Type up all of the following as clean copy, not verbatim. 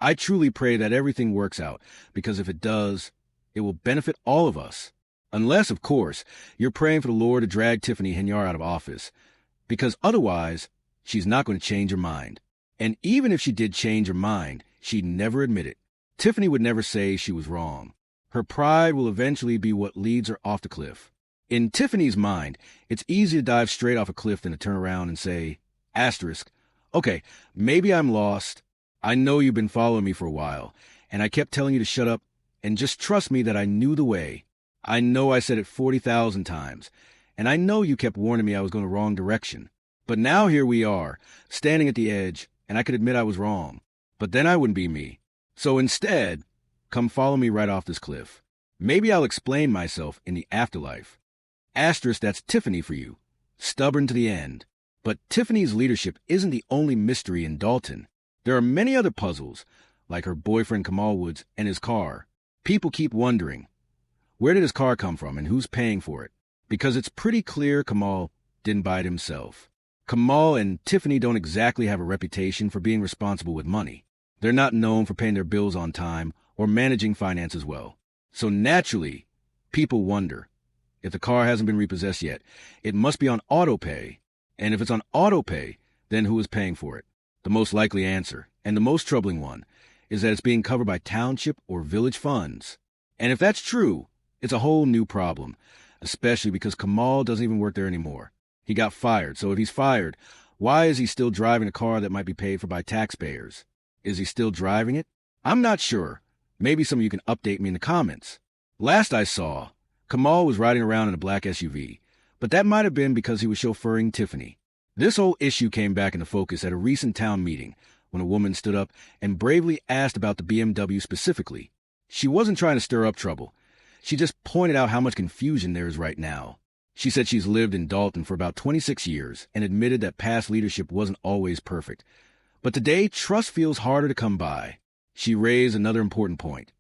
I truly pray that everything works out, because if it does, it will benefit all of us. Unless, of course, you're praying for the Lord to drag Tiffany Henyard out of office, because otherwise, she's not going to change her mind. And even if she did change her mind, she'd never admit it. Tiffany would never say she was wrong. Her pride will eventually be what leads her off the cliff. In Tiffany's mind, it's easy to dive straight off a cliff than to turn around and say, asterisk, okay, maybe I'm lost. I know you've been following me for a while, and I kept telling you to shut up, and just trust me that I knew the way. I know I said it 40,000 times, and I know you kept warning me I was going the wrong direction. But now here we are, standing at the edge, and I could admit I was wrong. But then I wouldn't be me. So instead, come follow me right off this cliff. Maybe I'll explain myself in the afterlife. Asterisk, that's Tiffany for you. Stubborn to the end. But Tiffany's leadership isn't the only mystery in Dalton. There are many other puzzles, like her boyfriend Kamal Woods and his car. People keep wondering, where did his car come from and who's paying for it? Because it's pretty clear Kamal didn't buy it himself. Kamal and Tiffany don't exactly have a reputation for being responsible with money. They're not known for paying their bills on time or managing finances well. So naturally, people wonder, if the car hasn't been repossessed yet, it must be on auto pay. And if it's on auto pay, then who is paying for it? The most likely answer, and the most troubling one, is that it's being covered by township or village funds. And if that's true, it's a whole new problem, especially because Kamal doesn't even work there anymore. He got fired, so if he's fired, why is he still driving a car that might be paid for by taxpayers? Is he still driving it? I'm not sure. Maybe some of you can update me in the comments. Last I saw, Kamal was riding around in a black SUV, but that might have been because he was chauffeuring Tiffany. This whole issue came back into focus at a recent town meeting when a woman stood up and bravely asked about the BMW specifically. She wasn't trying to stir up trouble. She just pointed out how much confusion there is right now. She said she's lived in Dalton for about 26 years and admitted that past leadership wasn't always perfect. But today, trust feels harder to come by. She raised another important point.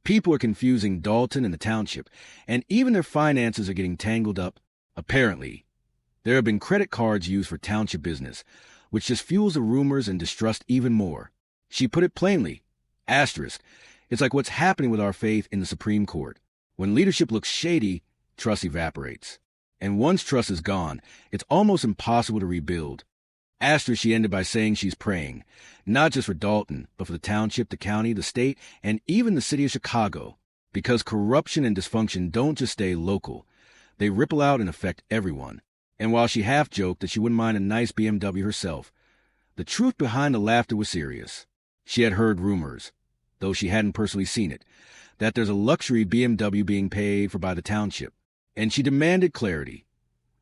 People are confusing Dalton and the township, and even their finances are getting tangled up. Apparently, there have been credit cards used for township business, which just fuels the rumors and distrust even more. She put it plainly, asterisk, it's like what's happening with our faith in the Supreme Court. When leadership looks shady, trust evaporates. And once trust is gone, it's almost impossible to rebuild. Asterisk, she ended by saying she's praying, not just for Dalton, but for the township, the county, the state, and even the city of Chicago. Because corruption and dysfunction don't just stay local. They ripple out and affect everyone. And while she half-joked that she wouldn't mind a nice BMW herself, the truth behind the laughter was serious. She had heard rumors, though she hadn't personally seen it, that there's a luxury BMW being paid for by the township. And she demanded clarity.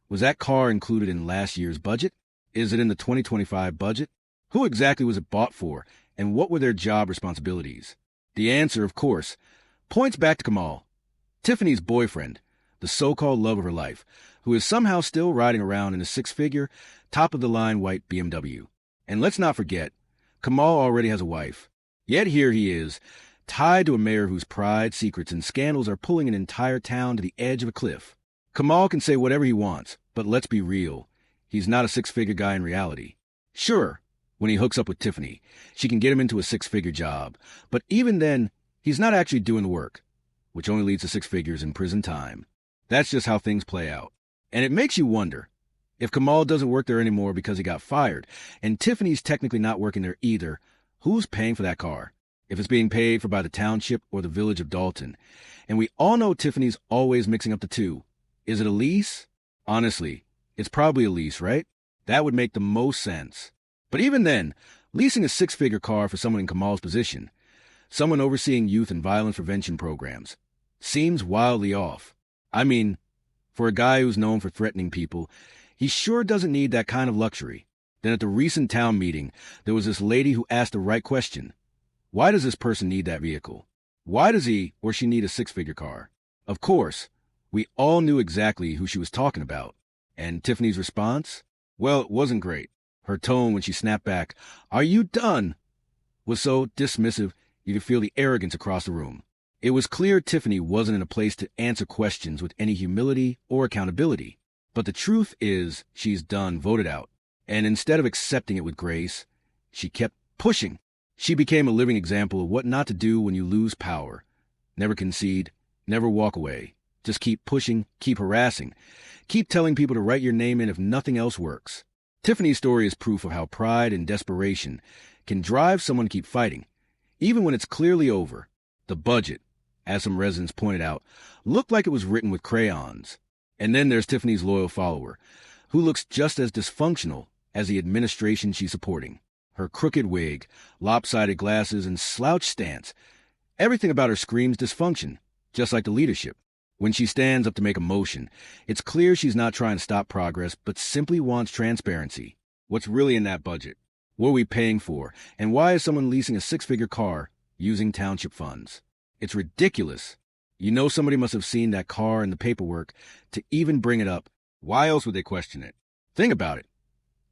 Was that car included in last year's budget? Is it in the 2025 budget? Who exactly was it bought for, and what were their job responsibilities? The answer, of course, points back to Kamal, Tiffany's boyfriend, the so-called love of her life, who is somehow still riding around in a six-figure, top-of-the-line white BMW. And let's not forget, Kamal already has a wife. Yet here he is, tied to a mayor whose pride, secrets, and scandals are pulling an entire town to the edge of a cliff. Kamal can say whatever he wants, but let's be real. He's not a six-figure guy in reality. Sure, when he hooks up with Tiffany, she can get him into a six-figure job. But even then, he's not actually doing the work, which only leads to six figures in prison time. That's just how things play out. And it makes you wonder, if Kamal doesn't work there anymore because he got fired, and Tiffany's technically not working there either, who's paying for that car? If it's being paid for by the township or the village of Dalton. And we all know Tiffany's always mixing up the two. Is it a lease? Honestly, it's probably a lease, right? That would make the most sense. But even then, leasing a six-figure car for someone in Kamal's position, someone overseeing youth and violence prevention programs, seems wildly off. I mean, for a guy who's known for threatening people, he sure doesn't need that kind of luxury. Then at the recent town meeting, there was this lady who asked the right question. Why does this person need that vehicle? Why does he or she need a six-figure car? Of course, we all knew exactly who she was talking about. And Tiffany's response? Well, it wasn't great. Her tone when she snapped back, "Are you done?" was so dismissive you could feel the arrogance across the room. It was clear Tiffany wasn't in a place to answer questions with any humility or accountability. But the truth is, she's done, voted out. And instead of accepting it with grace, she kept pushing. She became a living example of what not to do when you lose power. Never concede, never walk away. Just keep pushing, keep harassing. Keep telling people to write your name in if nothing else works. Tiffany's story is proof of how pride and desperation can drive someone to keep fighting, even when it's clearly over. The budget, as some residents pointed out, looked like it was written with crayons. And then there's Tiffany's loyal follower, who looks just as dysfunctional as the administration she's supporting. Her crooked wig, lopsided glasses, and slouched stance. Everything about her screams dysfunction, just like the leadership. When she stands up to make a motion, it's clear she's not trying to stop progress, but simply wants transparency. What's really in that budget? What are we paying for? And why is someone leasing a six-figure car using township funds? It's ridiculous. You know somebody must have seen that car in the paperwork to even bring it up. Why else would they question it? Think about it.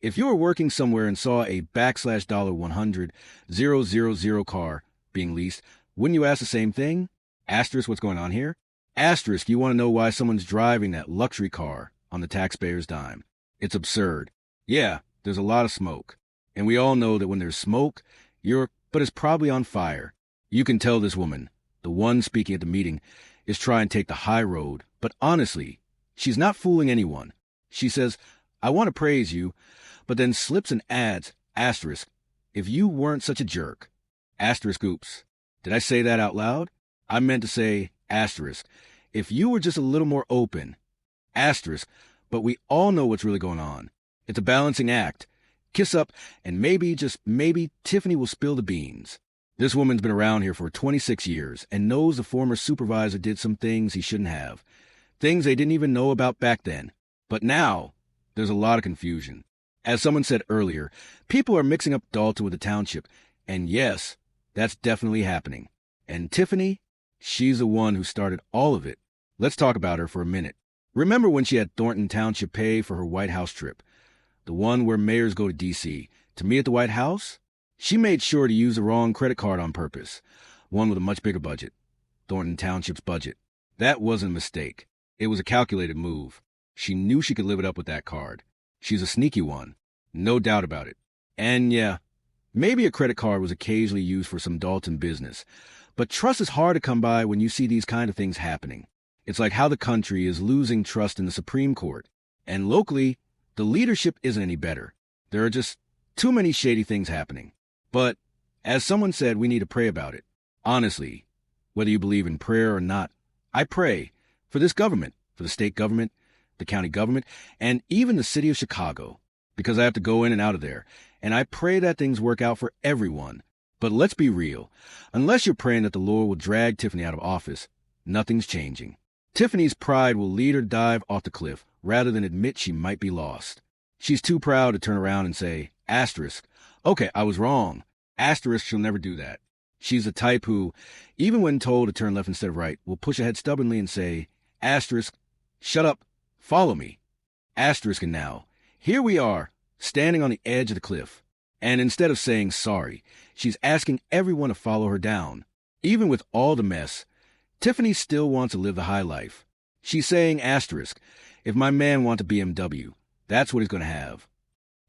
If you were working somewhere and saw a $$100,000 car being leased, wouldn't you ask the same thing? Asterisk, what's going on here? Asterisk, you want to know why someone's driving that luxury car on the taxpayer's dime. It's absurd. Yeah, there's a lot of smoke. And we all know that when there's smoke, but it's probably on fire. You can tell this woman, the one speaking at the meeting, is trying to take the high road. But honestly, she's not fooling anyone. She says, I want to praise you, but then slips and adds, asterisk, if you weren't such a jerk. Asterisk, oops. Did I say that out loud? I meant to say, asterisk, if you were just a little more open. Asterisk, but we all know what's really going on. It's a balancing act. Kiss up, and maybe, just maybe, Tiffany will spill the beans. This woman's been around here for 26 years and knows the former supervisor did some things he shouldn't have. Things they didn't even know about back then. But now, there's a lot of confusion. As someone said earlier, people are mixing up Dalton with the township. And yes, that's definitely happening. And Tiffany, she's the one who started all of it. Let's talk about her for a minute. Remember when she had Thornton Township pay for her White House trip? The one where mayors go to D.C. to meet at the White House? She made sure to use the wrong credit card on purpose. One with a much bigger budget. Thornton Township's budget. That wasn't a mistake. It was a calculated move. She knew she could live it up with that card. She's a sneaky one. No doubt about it. And yeah, maybe a credit card was occasionally used for some Dalton business. But trust is hard to come by when you see these kind of things happening. It's like how the country is losing trust in the Supreme Court. And locally, the leadership isn't any better. There are just too many shady things happening. But, as someone said, we need to pray about it. Honestly, whether you believe in prayer or not, I pray for this government, for the state government, the county government, and even the city of Chicago, because I have to go in and out of there, and I pray that things work out for everyone. But let's be real. Unless you're praying that the Lord will drag Tiffany out of office, nothing's changing. Tiffany's pride will lead her to dive off the cliff rather than admit she might be lost. She's too proud to turn around and say, asterisk, okay, I was wrong. Asterisk, she'll never do that. She's the type who, even when told to turn left instead of right, will push ahead stubbornly and say, asterisk, shut up, follow me. Asterisk, and now, here we are, standing on the edge of the cliff. And instead of saying sorry, she's asking everyone to follow her down. Even with all the mess, Tiffany still wants to live the high life. She's saying, asterisk, if my man wants a BMW, that's what he's going to have.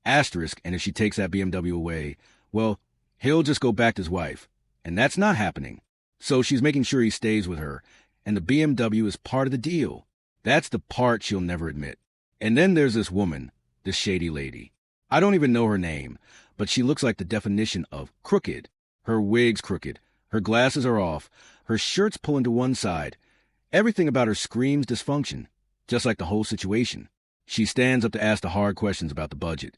Asterisk, and if she takes that BMW away, well, he'll just go back to his wife. And that's not happening. So she's making sure he stays with her, and the BMW is part of the deal. That's the part she'll never admit. And then there's this woman, this shady lady. I don't even know her name, but she looks like the definition of crooked. Her wig's crooked. Her glasses are off. Her shirt's pulling to one side. Everything about her screams dysfunction, just like the whole situation. She stands up to ask the hard questions about the budget,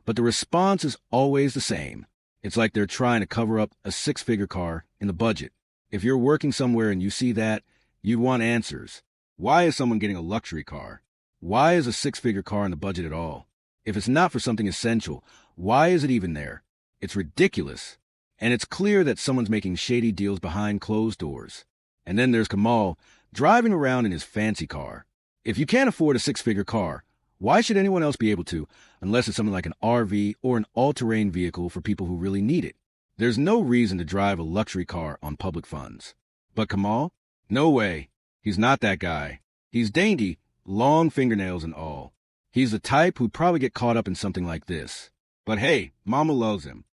but the response is always the same. It's like they're trying to cover up a six-figure car in the budget. If you're working somewhere and you see that, you'd want answers. Why is someone getting a luxury car? Why is a six-figure car in the budget at all? If it's not for something essential, why is it even there? It's ridiculous. And it's clear that someone's making shady deals behind closed doors. And then there's Kamal, driving around in his fancy car. If you can't afford a six-figure car, why should anyone else be able to, unless it's something like an RV or an all-terrain vehicle for people who really need it? There's no reason to drive a luxury car on public funds. But Kamal? No way. He's not that guy. He's dainty, long fingernails and all. He's the type who'd probably get caught up in something like this. But hey, Mama loves him.